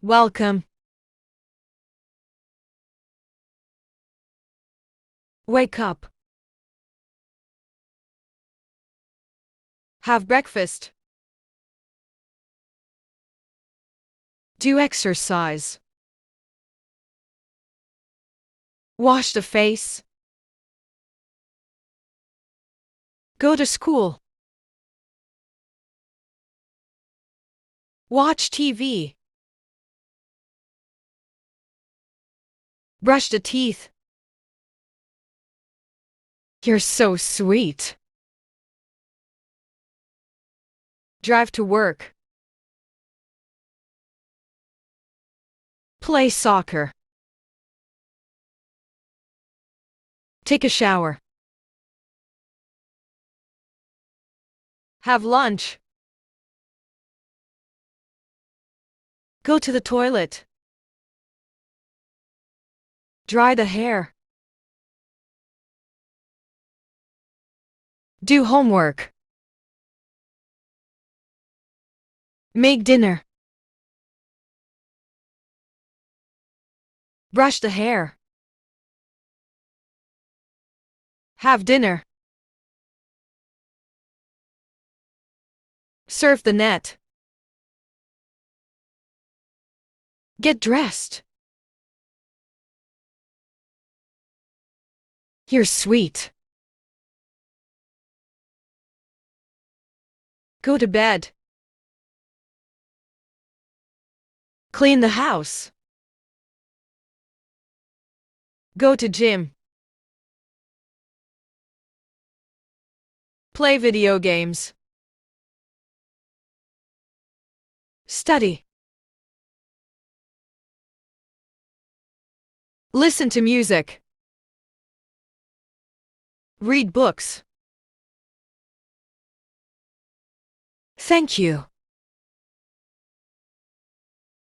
Welcome. Wake up. Have breakfast. Do exercise. Wash the face. Go to school. Watch TV. Brush the teeth. You're so sweet. Drive to work. Play soccer. Take a shower. Have lunch. Go to the toilet. Dry the hair. Do homework. Make dinner. Brush the hair. Have dinner. Surf the net. Get dressed. You're sweet. Go to bed. Clean the house. Go to gym. Play video games. Study. Listen to music. Read books. Thank you.